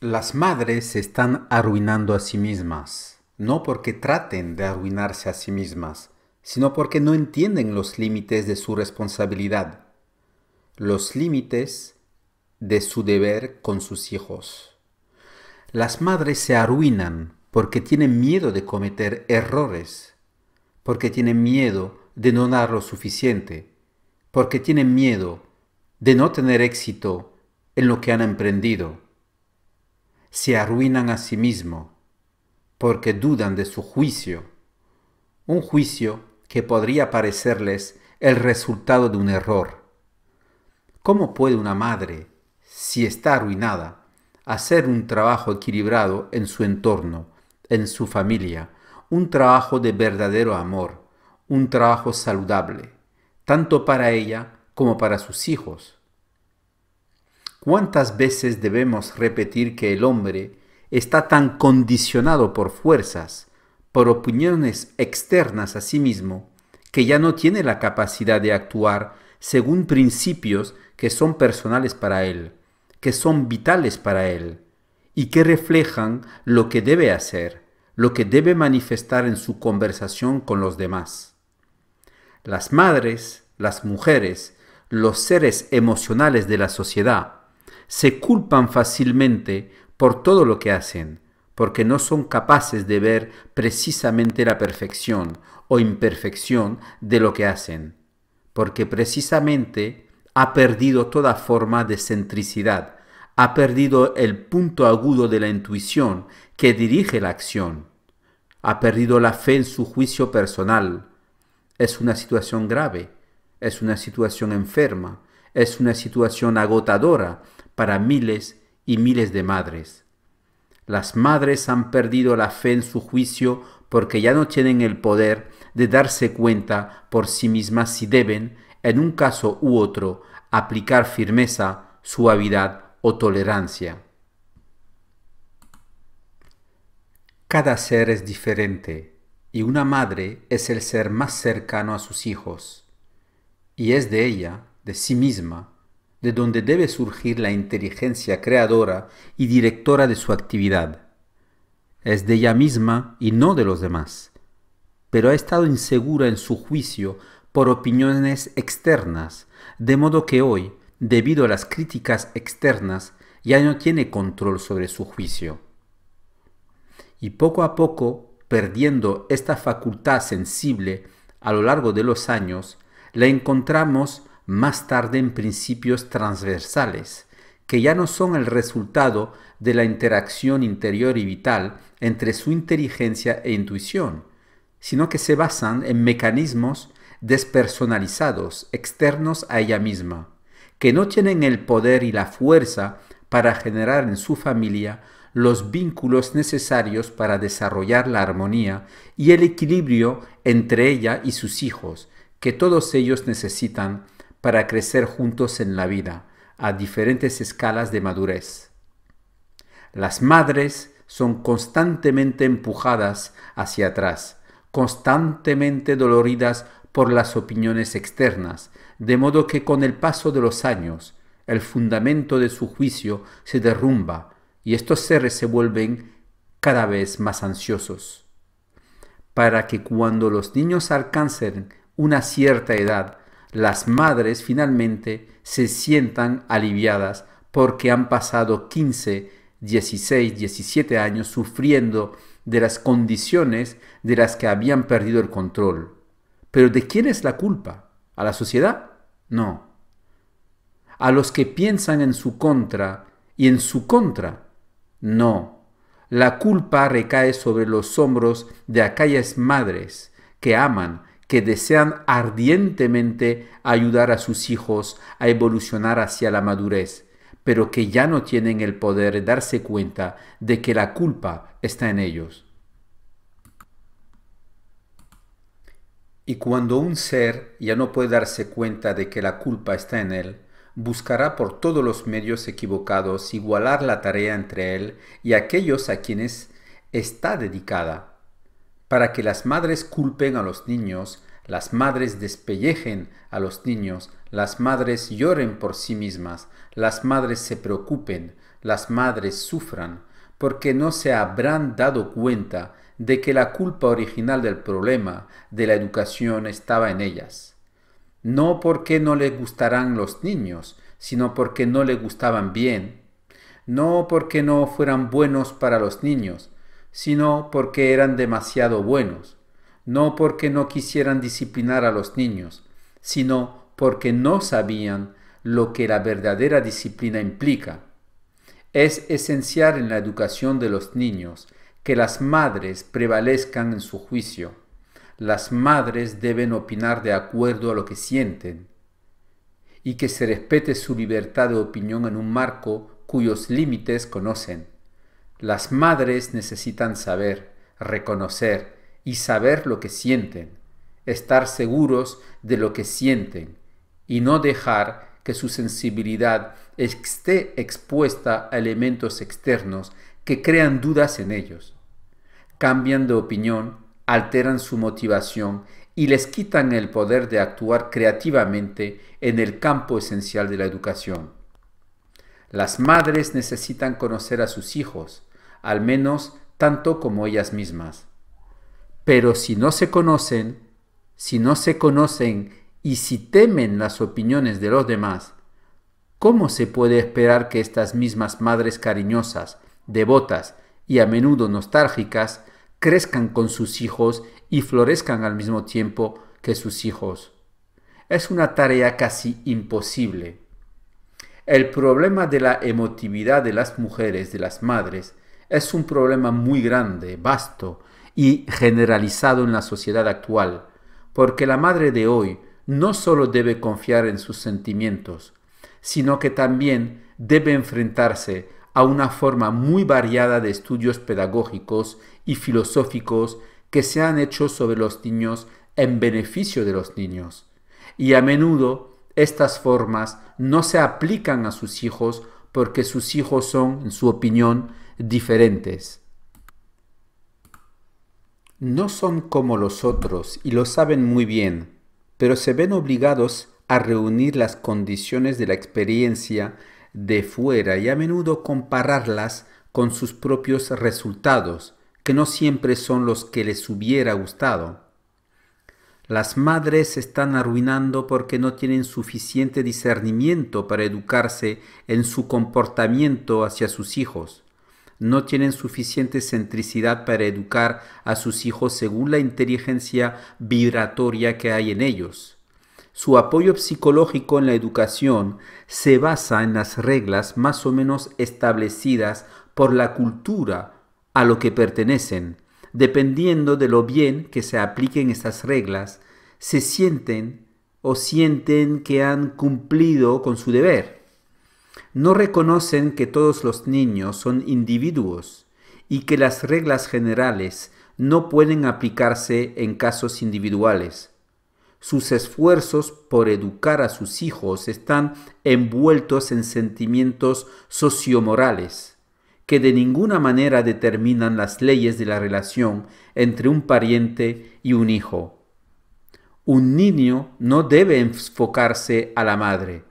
Las madres se están arruinando a sí mismas, no porque traten de arruinarse a sí mismas, sino porque no entienden los límites de su responsabilidad, los límites de su deber con sus hijos. Las madres se arruinan porque tienen miedo de cometer errores, porque tienen miedo de no dar lo suficiente, porque tienen miedo de no tener éxito en lo que han emprendido. Se arruinan a sí mismos porque dudan de su juicio, un juicio que podría parecerles el resultado de un error. ¿Cómo puede una madre, si está arruinada, hacer un trabajo equilibrado en su entorno, en su familia, un trabajo de verdadero amor, un trabajo saludable, tanto para ella como para sus hijos? ¿Cuántas veces debemos repetir que el hombre está tan condicionado por fuerzas, por opiniones externas a sí mismo, que ya no tiene la capacidad de actuar según principios que son personales para él, que son vitales para él, y que reflejan lo que debe hacer, lo que debe manifestar en su conversación con los demás? Las madres, las mujeres, los seres emocionales de la sociedad, se culpan fácilmente por todo lo que hacen, porque no son capaces de ver precisamente la perfección o imperfección de lo que hacen, porque precisamente ha perdido toda forma de centricidad, ha perdido el punto agudo de la intuición que dirige la acción, ha perdido la fe en su juicio personal. Es una situación grave, es una situación enferma, es una situación agotadora para miles y miles de madres. Las madres han perdido la fe en su juicio porque ya no tienen el poder de darse cuenta por sí mismas si deben, en un caso u otro, aplicar firmeza, suavidad o tolerancia. Cada ser es diferente y una madre es el ser más cercano a sus hijos, y es de ella, de sí misma, de donde debe surgir la inteligencia creadora y directora de su actividad. Es de ella misma y no de los demás, pero ha estado insegura en su juicio por opiniones externas, de modo que hoy, debido a las críticas externas, ya no tiene control sobre su juicio. Y poco a poco, perdiendo esta facultad sensible a lo largo de los años, la encontramos más tarde en principios transversales, que ya no son el resultado de la interacción interior y vital entre su inteligencia e intuición, sino que se basan en mecanismos despersonalizados, externos a ella misma, que no tienen el poder y la fuerza para generar en su familia los vínculos necesarios para desarrollar la armonía y el equilibrio entre ella y sus hijos, que todos ellos necesitan para crecer juntos en la vida, a diferentes escalas de madurez. Las madres son constantemente empujadas hacia atrás, constantemente doloridas por las opiniones externas, de modo que con el paso de los años, el fundamento de su juicio se derrumba y estos seres se vuelven cada vez más ansiosos, para que cuando los niños alcancen una cierta edad, las madres finalmente se sientan aliviadas porque han pasado 15, 16, 17 años sufriendo de las condiciones de las que habían perdido el control. ¿Pero de quién es la culpa? ¿A la sociedad? No. ¿A los que piensan en su contra y en su contra? No. La culpa recae sobre los hombros de aquellas madres que aman, que desean ardientemente ayudar a sus hijos a evolucionar hacia la madurez, pero que ya no tienen el poder de darse cuenta de que la culpa está en ellos. Y cuando un ser ya no puede darse cuenta de que la culpa está en él, buscará por todos los medios equivocados igualar la tarea entre él y aquellos a quienes está dedicada, para que las madres culpen a los niños, las madres despellejen a los niños, las madres lloren por sí mismas, las madres se preocupen, las madres sufran porque no se habrán dado cuenta de que la culpa original del problema de la educación estaba en ellas. No porque no les gustarán los niños, sino porque no les gustaban bien. No porque no fueran buenos para los niños, sino porque eran demasiado buenos. No porque no quisieran disciplinar a los niños, sino porque no sabían lo que la verdadera disciplina implica. Es esencial en la educación de los niños que las madres prevalezcan en su juicio. Las madres deben opinar de acuerdo a lo que sienten y que se respete su libertad de opinión en un marco cuyos límites conocen. Las madres necesitan saber, reconocer y saber lo que sienten, estar seguros de lo que sienten y no dejar que su sensibilidad esté expuesta a elementos externos que crean dudas en ellos. Cambian de opinión, alteran su motivación y les quitan el poder de actuar creativamente en el campo esencial de la educación. Las madres necesitan conocer a sus hijos, al menos tanto como ellas mismas. Pero si no se conocen y si temen las opiniones de los demás, ¿cómo se puede esperar que estas mismas madres cariñosas, devotas y a menudo nostálgicas crezcan con sus hijos y florezcan al mismo tiempo que sus hijos? Es una tarea casi imposible. El problema de la emotividad de las mujeres, de las madres, es un problema muy grande, vasto y generalizado en la sociedad actual, porque la madre de hoy no solo debe confiar en sus sentimientos, sino que también debe enfrentarse a una forma muy variada de estudios pedagógicos y filosóficos que se han hecho sobre los niños en beneficio de los niños. Y a menudo estas formas no se aplican a sus hijos porque sus hijos son, en su opinión, diferentes. No son como los otros y lo saben muy bien, pero se ven obligados a reunir las condiciones de la experiencia de fuera y a menudo compararlas con sus propios resultados, que no siempre son los que les hubiera gustado. Las madres se están arruinando porque no tienen suficiente discernimiento para educarse en su comportamiento hacia sus hijos. No tienen suficiente centricidad para educar a sus hijos según la inteligencia vibratoria que hay en ellos. Su apoyo psicológico en la educación se basa en las reglas más o menos establecidas por la cultura a lo que pertenecen. Dependiendo de lo bien que se apliquen estas reglas, se sienten que han cumplido con su deber. No reconocen que todos los niños son individuos y que las reglas generales no pueden aplicarse en casos individuales. Sus esfuerzos por educar a sus hijos están envueltos en sentimientos sociomorales que de ninguna manera determinan las leyes de la relación entre un pariente y un hijo. Un niño no debe enfocarse a la madre,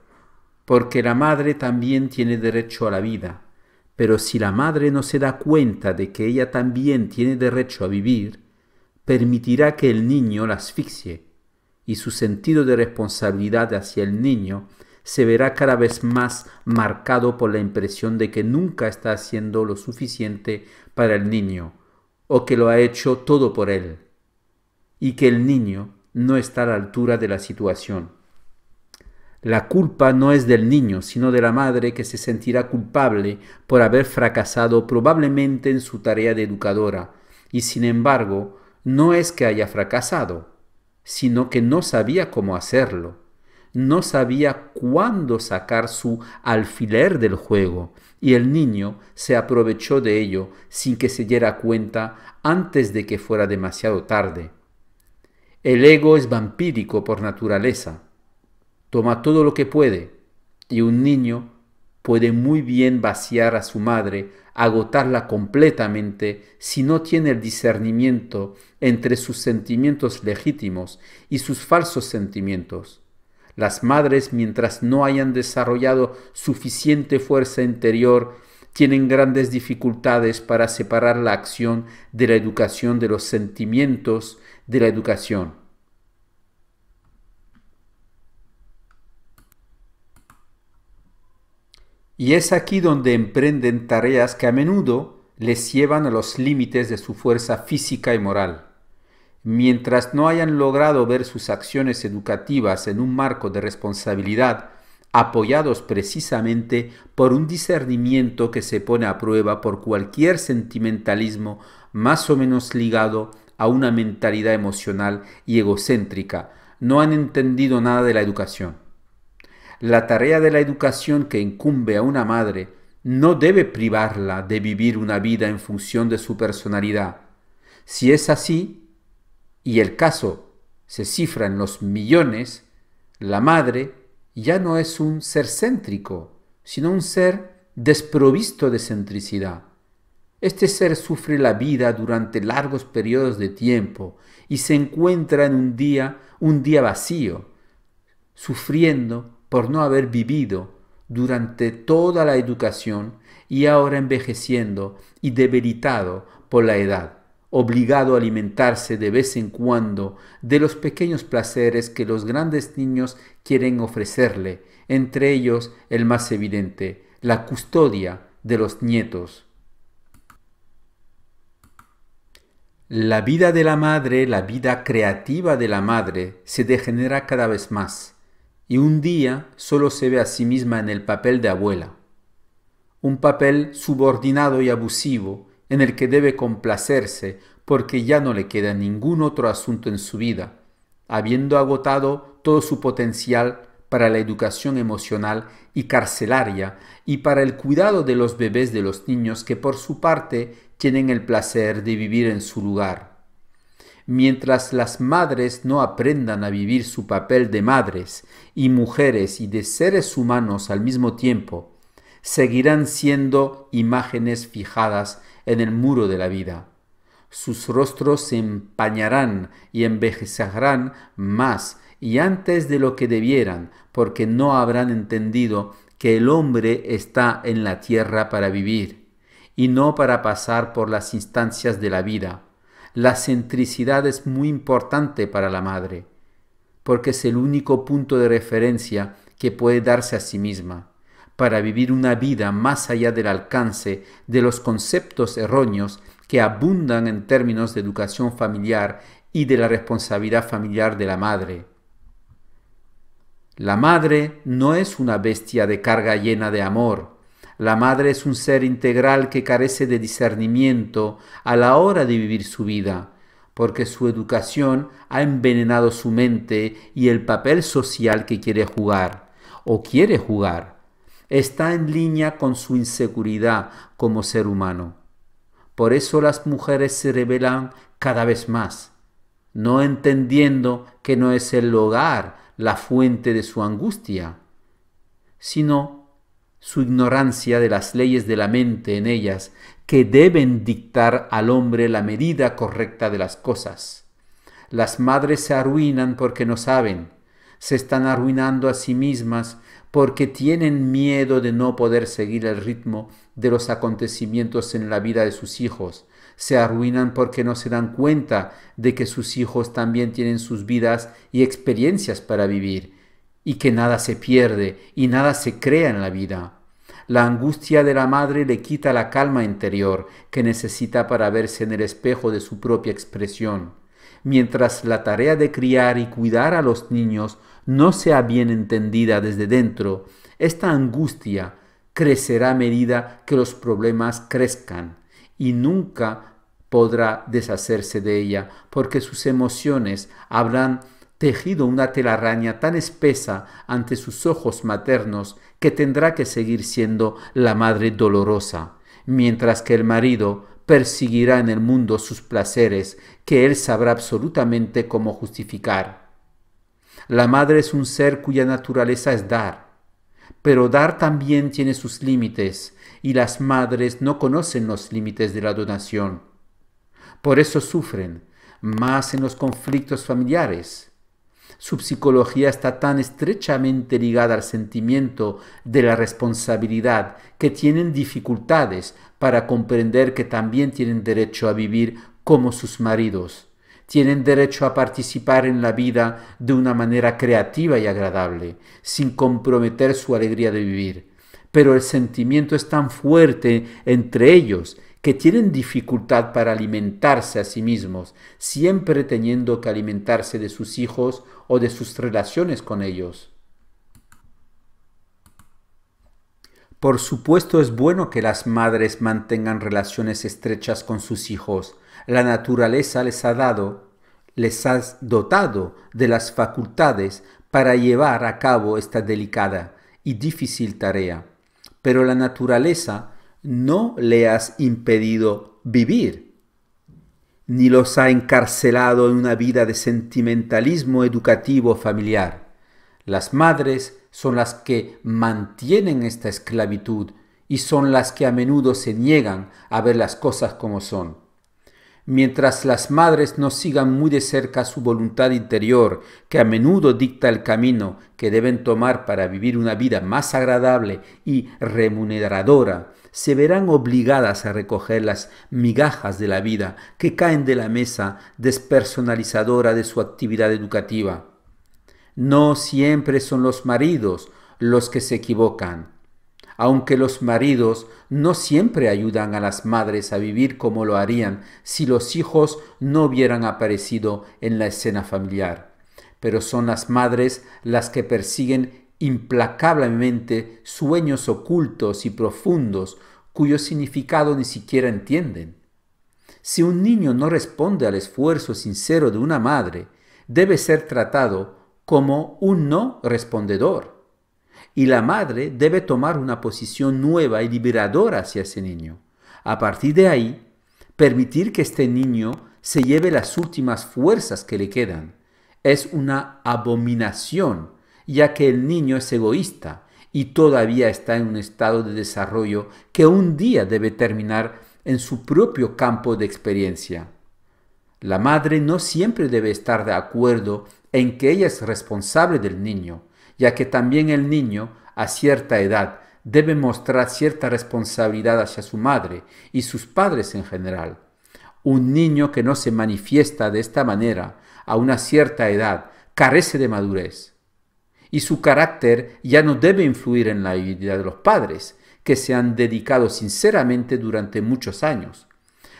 porque la madre también tiene derecho a la vida, pero si la madre no se da cuenta de que ella también tiene derecho a vivir, permitirá que el niño la asfixie, y su sentido de responsabilidad hacia el niño se verá cada vez más marcado por la impresión de que nunca está haciendo lo suficiente para el niño, o que lo ha hecho todo por él, y que el niño no está a la altura de la situación. La culpa no es del niño, sino de la madre que se sentirá culpable por haber fracasado probablemente en su tarea de educadora, y sin embargo, no es que haya fracasado, sino que no sabía cómo hacerlo. No sabía cuándo sacar su alfiler del juego, y el niño se aprovechó de ello sin que se diera cuenta antes de que fuera demasiado tarde. El ego es vampírico por naturaleza. Toma todo lo que puede, y un niño puede muy bien vaciar a su madre, agotarla completamente si no tiene el discernimiento entre sus sentimientos legítimos y sus falsos sentimientos. Las madres, mientras no hayan desarrollado suficiente fuerza interior, tienen grandes dificultades para separar la acción de la educación de los sentimientos de la educación. Y es aquí donde emprenden tareas que a menudo les llevan a los límites de su fuerza física y moral. Mientras no hayan logrado ver sus acciones educativas en un marco de responsabilidad, apoyados precisamente por un discernimiento que se pone a prueba por cualquier sentimentalismo más o menos ligado a una mentalidad emocional y egocéntrica, no han entendido nada de la educación. La tarea de la educación que incumbe a una madre no debe privarla de vivir una vida en función de su personalidad. Si es así, y el caso se cifra en los millones, la madre ya no es un ser céntrico, sino un ser desprovisto de centricidad. Este ser sufre la vida durante largos periodos de tiempo y se encuentra en un día vacío, sufriendo por no haber vivido durante toda la educación y ahora envejeciendo y debilitado por la edad, obligado a alimentarse de vez en cuando de los pequeños placeres que los grandes niños quieren ofrecerle, entre ellos el más evidente, la custodia de los nietos. La vida de la madre, la vida creativa de la madre, se degenera cada vez más, y un día solo se ve a sí misma en el papel de abuela, un papel subordinado y abusivo en el que debe complacerse porque ya no le queda ningún otro asunto en su vida, habiendo agotado todo su potencial para la educación emocional y carcelaria y para el cuidado de los bebés de los niños que por su parte tienen el placer de vivir en su lugar. Mientras las madres no aprendan a vivir su papel de madres y mujeres y de seres humanos al mismo tiempo, seguirán siendo imágenes fijadas en el muro de la vida. Sus rostros se empañarán y envejecerán más y antes de lo que debieran, porque no habrán entendido que el hombre está en la tierra para vivir y no para pasar por las instancias de la vida. La centricidad es muy importante para la madre, porque es el único punto de referencia que puede darse a sí misma, para vivir una vida más allá del alcance de los conceptos erróneos que abundan en términos de educación familiar y de la responsabilidad familiar de la madre. La madre no es una bestia de carga llena de amor. La madre es un ser integral que carece de discernimiento a la hora de vivir su vida, porque su educación ha envenenado su mente y el papel social que quiere jugar, o quiere jugar, está en línea con su inseguridad como ser humano. Por eso las mujeres se rebelan cada vez más, no entendiendo que no es el hogar la fuente de su angustia, sino su ignorancia de las leyes de la mente en ellas que deben dictar al hombre la medida correcta de las cosas. Las madres se arruinan porque no saben, se están arruinando a sí mismas porque tienen miedo de no poder seguir el ritmo de los acontecimientos en la vida de sus hijos. Se arruinan porque no se dan cuenta de que sus hijos también tienen sus vidas y experiencias para vivir, y que nada se pierde y nada se crea en la vida. La angustia de la madre le quita la calma interior que necesita para verse en el espejo de su propia expresión. Mientras la tarea de criar y cuidar a los niños no sea bien entendida desde dentro, esta angustia crecerá a medida que los problemas crezcan y nunca podrá deshacerse de ella porque sus emociones habrán tejido una telaraña tan espesa ante sus ojos maternos que tendrá que seguir siendo la madre dolorosa, mientras que el marido perseguirá en el mundo sus placeres que él sabrá absolutamente cómo justificar. La madre es un ser cuya naturaleza es dar, pero dar también tiene sus límites y las madres no conocen los límites de la donación. Por eso sufren, más en los conflictos familiares. Su psicología está tan estrechamente ligada al sentimiento de la responsabilidad que tienen dificultades para comprender que también tienen derecho a vivir como sus maridos. Tienen derecho a participar en la vida de una manera creativa y agradable, sin comprometer su alegría de vivir. Pero el sentimiento es tan fuerte entre ellos que tienen dificultad para alimentarse a sí mismos, siempre teniendo que alimentarse de sus hijos o de sus relaciones con ellos. Por supuesto es bueno que las madres mantengan relaciones estrechas con sus hijos. La naturaleza les ha dotado de las facultades para llevar a cabo esta delicada y difícil tarea. Pero la naturaleza no le has impedido vivir, ni los ha encarcelado en una vida de sentimentalismo educativo familiar. Las madres son las que mantienen esta esclavitud y son las que a menudo se niegan a ver las cosas como son. Mientras las madres no sigan muy de cerca su voluntad interior, que a menudo dicta el camino que deben tomar para vivir una vida más agradable y remuneradora, se verán obligadas a recoger las migajas de la vida que caen de la mesa despersonalizadora de su actividad educativa. No siempre son los maridos los que se equivocan, aunque los maridos no siempre ayudan a las madres a vivir como lo harían si los hijos no hubieran aparecido en la escena familiar. Pero son las madres las que persiguen implacablemente sueños ocultos y profundos cuyo significado ni siquiera entienden. Si un niño no responde al esfuerzo sincero de una madre, debe ser tratado como un no respondedor. Y la madre debe tomar una posición nueva y liberadora hacia ese niño. A partir de ahí, permitir que este niño se lleve las últimas fuerzas que le quedan. Es una abominación, ya que el niño es egoísta y todavía está en un estado de desarrollo que un día debe terminar en su propio campo de experiencia. La madre no siempre debe estar de acuerdo en que ella es responsable del niño, ya que también el niño, a cierta edad, debe mostrar cierta responsabilidad hacia su madre y sus padres en general. Un niño que no se manifiesta de esta manera a una cierta edad carece de madurez, y su carácter ya no debe influir en la vida de los padres, que se han dedicado sinceramente durante muchos años.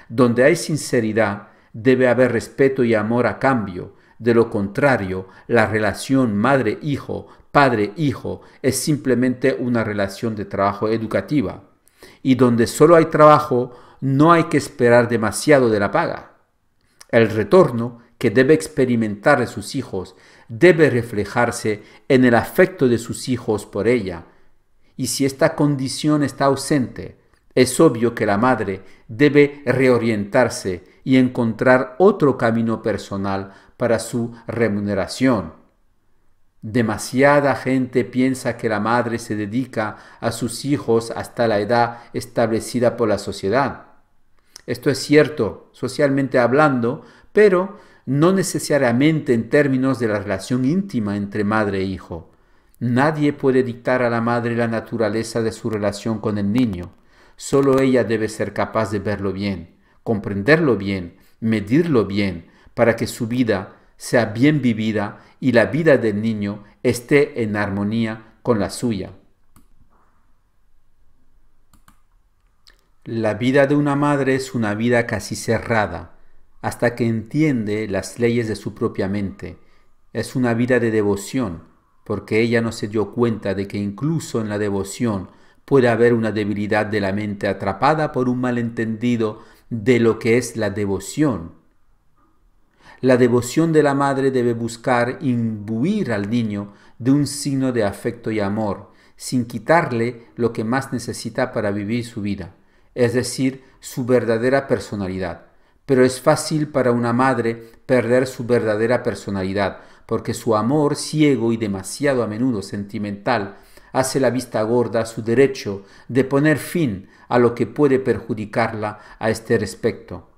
Donde hay sinceridad, debe haber respeto y amor a cambio. De lo contrario, la relación madre-hijo, padre-hijo es simplemente una relación de trabajo educativa. Y donde solo hay trabajo, no hay que esperar demasiado de la paga. El retorno que debe experimentar de sus hijos debe reflejarse en el afecto de sus hijos por ella. Y si esta condición está ausente, es obvio que la madre debe reorientarse y encontrar otro camino personal para su remuneración. Demasiada gente piensa que la madre se dedica a sus hijos hasta la edad establecida por la sociedad. Esto es cierto, socialmente hablando, pero no necesariamente en términos de la relación íntima entre madre e hijo. Nadie puede dictar a la madre la naturaleza de su relación con el niño. Solo ella debe ser capaz de verlo bien, comprenderlo bien, medirlo bien, para que su vida sea bien vivida y la vida del niño esté en armonía con la suya. La vida de una madre es una vida casi cerrada, hasta que entiende las leyes de su propia mente. Es una vida de devoción, porque ella no se dio cuenta de que incluso en la devoción puede haber una debilidad de la mente atrapada por un malentendido de lo que es la devoción. La devoción de la madre debe buscar imbuir al niño de un signo de afecto y amor, sin quitarle lo que más necesita para vivir su vida, es decir, su verdadera personalidad. Pero es fácil para una madre perder su verdadera personalidad, porque su amor ciego y demasiado a menudo sentimental hace la vista gorda a su derecho de poner fin a lo que puede perjudicarla a este respecto.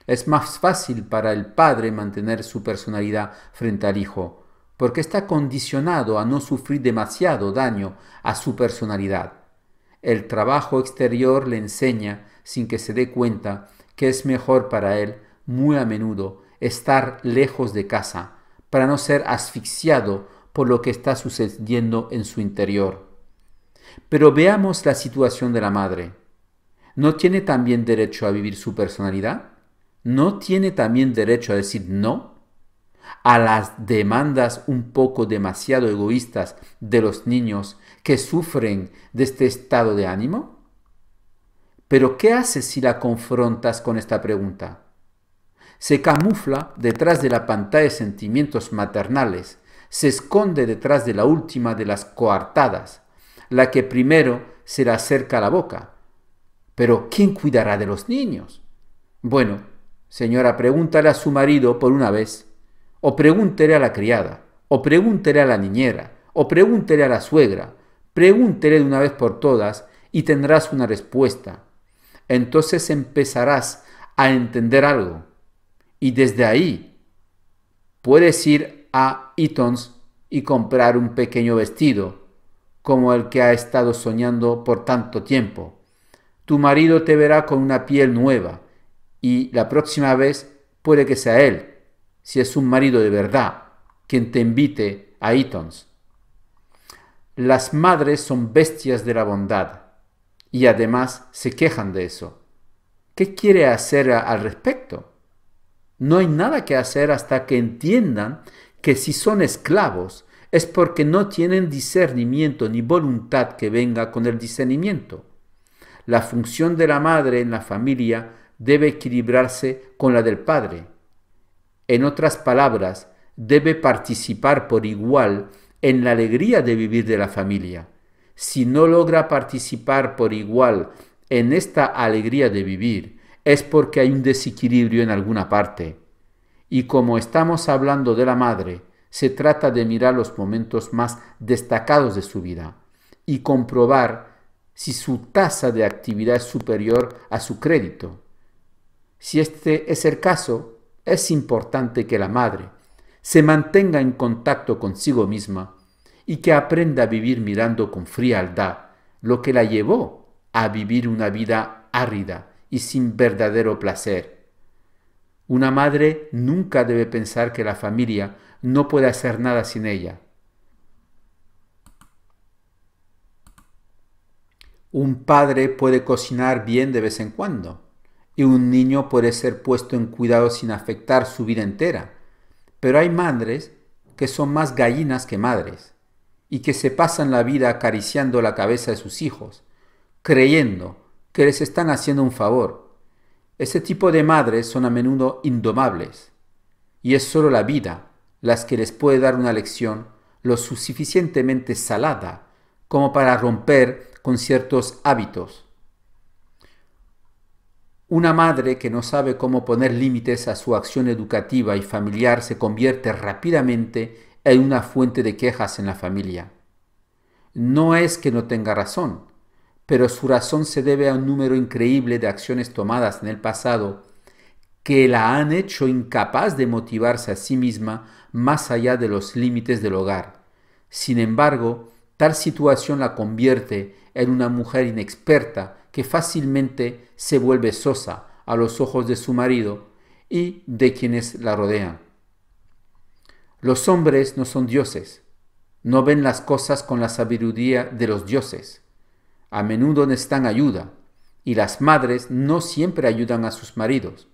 Es más fácil para el padre mantener su personalidad frente al hijo, porque está condicionado a no sufrir demasiado daño a su personalidad. El trabajo exterior le enseña, sin que se dé cuenta, que es mejor para él, muy a menudo, estar lejos de casa, para no ser asfixiado por lo que está sucediendo en su interior. Pero veamos la situación de la madre. ¿No tiene también derecho a vivir su personalidad? ¿No tiene también derecho a decir no a las demandas un poco demasiado egoístas de los niños que sufren de este estado de ánimo? Pero ¿qué haces si la confrontas con esta pregunta? Se camufla detrás de la pantalla de sentimientos maternales, se esconde detrás de la última de las coartadas, la que primero se le acerca a la boca. Pero ¿quién cuidará de los niños? Bueno, señora, pregúntale a su marido por una vez, o pregúntele a la criada, o pregúntele a la niñera, o pregúntele a la suegra, pregúntele de una vez por todas y tendrás una respuesta. Entonces empezarás a entender algo. Y desde ahí puedes ir a Eaton's y comprar un pequeño vestido, como el que ha estado soñando por tanto tiempo. Tu marido te verá con una piel nueva y la próxima vez puede que sea él, si es un marido de verdad, quien te invite a Eaton's. Las madres son bestias de la bondad y además se quejan de eso. ¿Qué quiere hacer al respecto? No hay nada que hacer hasta que entiendan que si son esclavos es porque no tienen discernimiento ni voluntad que venga con el discernimiento. La función de la madre en la familia debe equilibrarse con la del padre. En otras palabras, debe participar por igual en la alegría de vivir de la familia. Si no logra participar por igual en esta alegría de vivir, es porque hay un desequilibrio en alguna parte. Y como estamos hablando de la madre, se trata de mirar los momentos más destacados de su vida y comprobar si su tasa de actividad es superior a su crédito. Si este es el caso, es importante que la madre se mantenga en contacto consigo misma y que aprenda a vivir mirando con frialdad lo que la llevó a vivir una vida árida y sin verdadero placer. Una madre nunca debe pensar que la familia no puede hacer nada sin ella. Un padre puede cocinar bien de vez en cuando, y un niño puede ser puesto en cuidado sin afectar su vida entera. Pero hay madres que son más gallinas que madres, y que se pasan la vida acariciando la cabeza de sus hijos, creyendo que les están haciendo un favor. Ese tipo de madres son a menudo indomables, y es solo la vida las que les puede dar una lección lo suficientemente salada como para romper con ciertos hábitos. Una madre que no sabe cómo poner límites a su acción educativa y familiar se convierte rápidamente en una fuente de quejas en la familia. No es que no tenga razón, pero su razón se debe a un número increíble de acciones tomadas en el pasado que la han hecho incapaz de motivarse a sí misma más allá de los límites del hogar. Sin embargo, tal situación la convierte en una mujer inexperta que fácilmente se vuelve sosa a los ojos de su marido y de quienes la rodean. Los hombres no son dioses, no ven las cosas con la sabiduría de los dioses. A menudo necesitan ayuda, y las madres no siempre ayudan a sus maridos,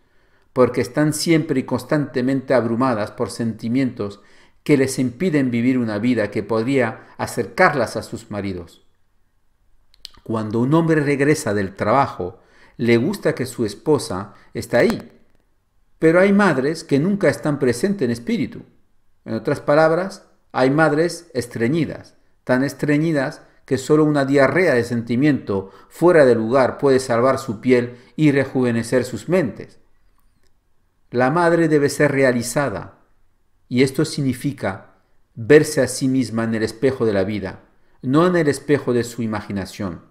porque están siempre y constantemente abrumadas por sentimientos que les impiden vivir una vida que podría acercarlas a sus maridos. Cuando un hombre regresa del trabajo, le gusta que su esposa está ahí, pero hay madres que nunca están presentes en espíritu. En otras palabras, hay madres estreñidas, tan estreñidas que solo una diarrea de sentimiento fuera de lugar puede salvar su piel y rejuvenecer sus mentes. La madre debe ser realizada, y esto significa verse a sí misma en el espejo de la vida, no en el espejo de su imaginación.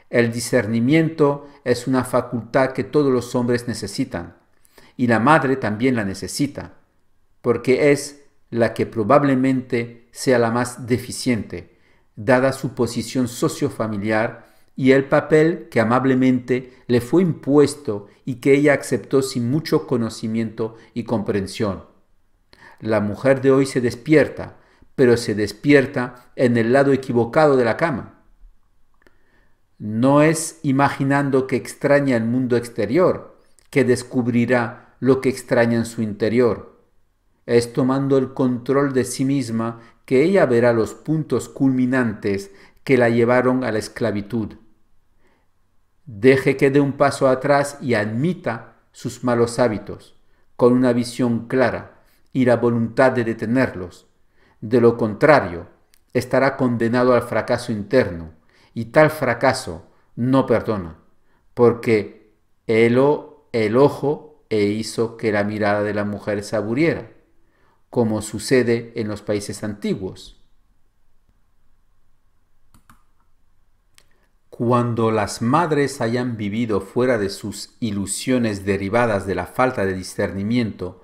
El discernimiento es una facultad que todos los hombres necesitan, y la madre también la necesita, porque es la que probablemente sea la más deficiente, dada su posición sociofamiliar y el papel que amablemente le fue impuesto y que ella aceptó sin mucho conocimiento y comprensión. La mujer de hoy se despierta, pero se despierta en el lado equivocado de la cama. No es imaginando que extraña el mundo exterior que descubrirá lo que extraña en su interior. Es tomando el control de sí misma que ella verá los puntos culminantes que la llevaron a la esclavitud. Deje que dé un paso atrás y admita sus malos hábitos, con una visión clara y la voluntad de detenerlos. De lo contrario, estará condenado al fracaso interno, y tal fracaso no perdona, porque el ojo hizo que la mirada de la mujer se aburriera, como sucede en los países antiguos. Cuando las madres hayan vivido fuera de sus ilusiones derivadas de la falta de discernimiento,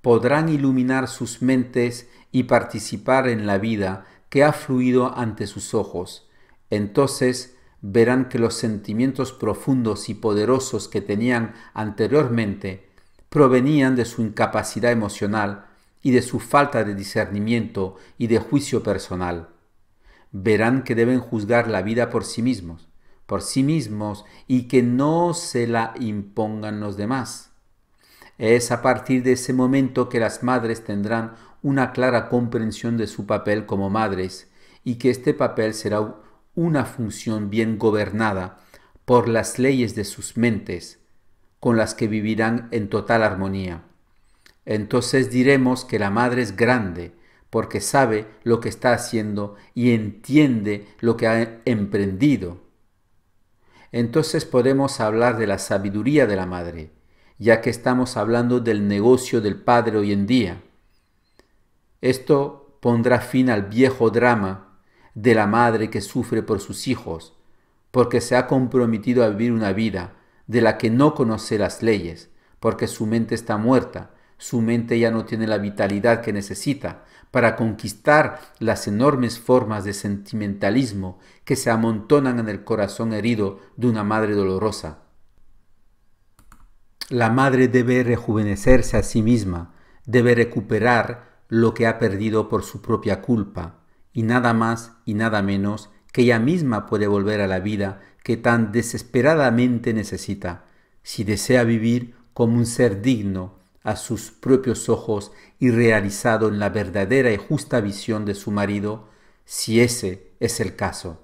podrán iluminar sus mentes y participar en la vida que ha fluido ante sus ojos. Entonces verán que los sentimientos profundos y poderosos que tenían anteriormente provenían de su incapacidad emocional y de su falta de discernimiento y de juicio personal. Verán que deben juzgar la vida por sí mismos y que no se la impongan los demás. Es a partir de ese momento que las madres tendrán una clara comprensión de su papel como madres y que este papel será una función bien gobernada por las leyes de sus mentes, con las que vivirán en total armonía. Entonces diremos que la madre es grande, porque sabe lo que está haciendo y entiende lo que ha emprendido. Entonces podemos hablar de la sabiduría de la madre, ya que estamos hablando del negocio del padre hoy en día. Esto pondrá fin al viejo drama de la madre que sufre por sus hijos, porque se ha comprometido a vivir una vida de la que no conoce las leyes, porque su mente está muerta, su mente ya no tiene la vitalidad que necesita para conquistar las enormes formas de sentimentalismo que se amontonan en el corazón herido de una madre dolorosa. La madre debe rejuvenecerse a sí misma, debe recuperar lo que ha perdido por su propia culpa, y nada más y nada menos que ella misma puede volver a la vida que tan desesperadamente necesita, si desea vivir como un ser digno a sus propios ojos y realizado en la verdadera y justa visión de su marido, si ese es el caso.